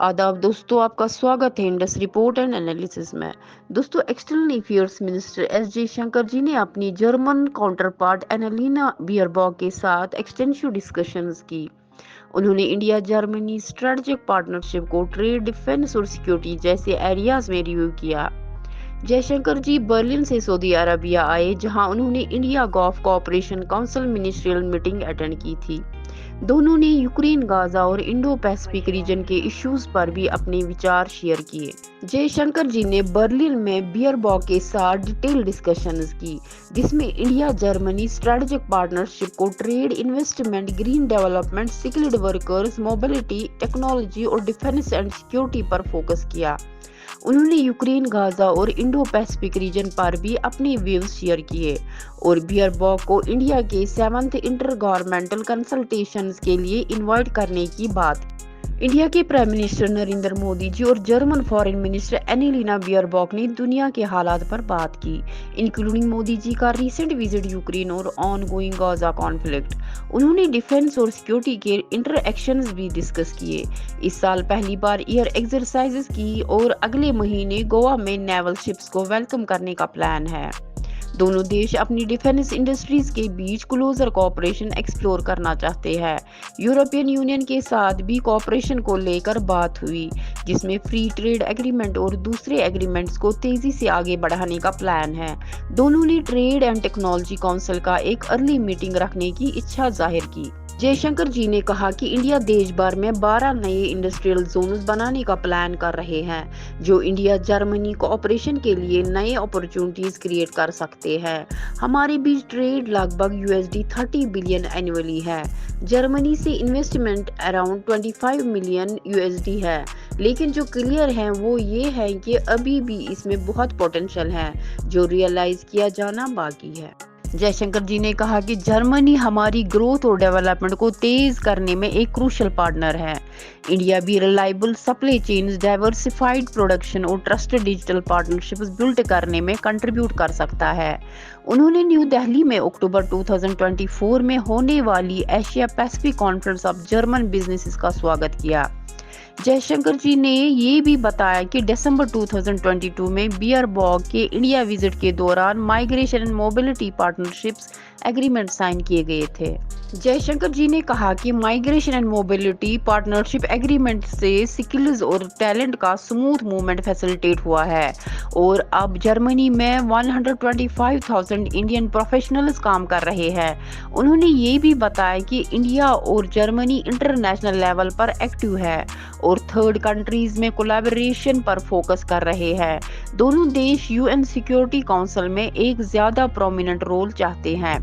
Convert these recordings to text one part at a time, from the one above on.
आदाब दोस्तों, आपका स्वागत है इंडस रिपोर्ट एंड एनालिसिस में। दोस्तों, external affairs minister S Jaishankar ji ने अपनी जर्मन काउंटरपार्ट एनालिना बियरबॉक के साथ एक्सटेंसिव डिस्कशंस की। उन्होंने इंडिया जर्मनी स्ट्रेटेजिक पार्टनरशिप को ट्रेड, डिफेंस और सिक्योरिटी जैसे एरियाज में रिव्यू किया। जयशंकर जी बर्लिन से सऊदी अरबिया आए, जहां उन्होंने India gulf cooperation council ministerial meeting attend की थी। दोनों ने यूक्रेन, गाजा और इंडो पैसिफिक रीजन के इश्यूज पर भी अपने विचार शेयर किए। जयशंकर जी ने बर्लिन में बियरबॉक के साथ डिटेल डिस्कशंस की, जिसमें इंडिया जर्मनी स्ट्रेटेजिक पार्टनरशिप को trade, investment, green development, skilled workers, mobility, technology और डिफेंस एंड सिक्योरिटी पर फोकस किया। उन्होंने यूक्रेन, गाजा और इंडो पैसिफिक रीजन पर भी अपने व्यूज शेयर किए और बियरबॉक को इंडिया के 7th इंटर गवर्नमेंटल कंसल्टेशंस के लिए इनवाइट करने की बात। इंडिया के प्राइम मिनिस्टर नरेंद्र मोदी जी और जर्मन फॉरेन मिनिस्टर एनेलिना बियरबॉक ने दुनिया के हालात पर बात की, इंक्लूडिंग मोदी जी का रीसेंट विजिट यूक्रेन और ऑन गोइंग गाजा कॉन्फ्लिक्ट। उन्होंने डिफेंस और सिक्योरिटी के इंटरएक्शंस भी डिस्कस किए। इस साल पहली बार एयर एक्सरसाइजेस की और अगले महीने गोवा में नेवल शिप्स को वेलकम करने का प्लान है। दोनों देश अपनी डिफेंस इंडस्ट्रीज के बीच क्लोजर कोऑपरेशन एक्सप्लोर करना चाहते हैं। यूरोपियन यूनियन के साथ भी कोऑपरेशन को लेकर बात हुई, जिसमें फ्री ट्रेड एग्रीमेंट और दूसरे एग्रीमेंट्स को तेजी से आगे बढ़ाने का प्लान है। दोनों ने ट्रेड एंड टेक्नोलॉजी काउंसिल का एक अर्ली मीटिंग रखने की इच्छा जाहिर की। जयशंकर जी ने कहा कि इंडिया देश भर में 12 नए इंडस्ट्रियल जोन्स बनाने का प्लान कर रहे हैं, जो इंडिया जर्मनी कोऑपरेशन के लिए नए अपॉर्चुनिटीज क्रिएट कर सकते हैं। हमारे बीच ट्रेड लगभग $30 बिलियन एनुअली है। जर्मनी से इन्वेस्टमेंट अराउंड $25 मिलियन है, लेकिन जो क्लियर है वो ये है कि अभी भी इसमें बहुत पोटेंशियल है जो रियलाइज किया जाना बाकी है। जयशंकर जी ने कहा कि जर्मनी हमारी ग्रोथ और डेवलपमेंट को तेज करने में एक क्रूशियल पार्टनर है। इंडिया भी reliable supply chains, diversified production और ट्रस्टेड डिजिटल पार्टनरशिप्स बिल्ड करने में कंट्रीब्यूट कर सकता है। उन्होंने न्यू दिल्ली में अक्टूबर 2024 में होने वाली Asia Pacific conference of German businesses का स्वागत किया। जयशंकर जी ने ये भी बताया कि दिसंबर 2022 में बियरबॉक के इंडिया विजिट के दौरान migration and mobility partnerships agreement sign किए गए थे। जयशंकर जी ने कहा कि migration and mobility partnership agreement से स्किल्स और टैलेंट का स्मूथ मूवमेंट फैसिलिटेट हुआ है और अब जर्मनी में 125,000 इंडियन प्रोफेशनल्स काम कर रहे हैं। उन्होंने ये भी बताया कि इंडिया और जर्मनी इंटरनेशनल लेवल पर एक्टिव है और थर्ड कंट्रीज में कोलैबोरेशन पर फोकस कर रहे हैं। दोनों देश यूएन सिक्योरिटी काउंसिल में एक ज्यादा प्रोमिनेंट रोल चाहते हैं।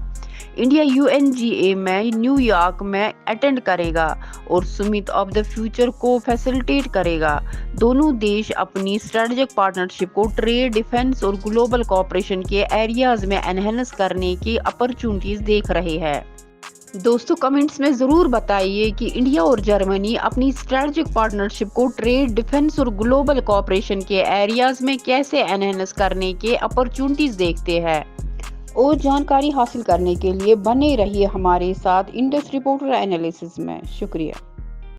इंडिया यूएनजीए में न्यूयॉर्क में अटेंड करेगा और समिट ऑफ द फ्यूचर को फैसिलिटेट करेगा। दोनों देश अपनी स्ट्रेटेजिक पार्टनरशिप को ट्रेड, डिफेंस और ग्लोबल कोऑपरेशन के एरियाज में एनहेंस करने की अपॉर्चुनिटीज देख रहे हैं। दोस्तों, कमेंट्स में जरूर बताइए कि इंडिया और जर्मनी अपनी स्ट्रेटेजिक पार्टनरशिप को ट्रेड, डिफेंस और ग्लोबल कोऑपरेशन के एरियाज में कैसे एनहेंस करने के अपॉर्चुनिटीज देखते हैं। और जानकारी हासिल करने के लिए बने रहिए हमारे साथ इंडस रिपोर्टर एनालिसिस में। शुक्रिया।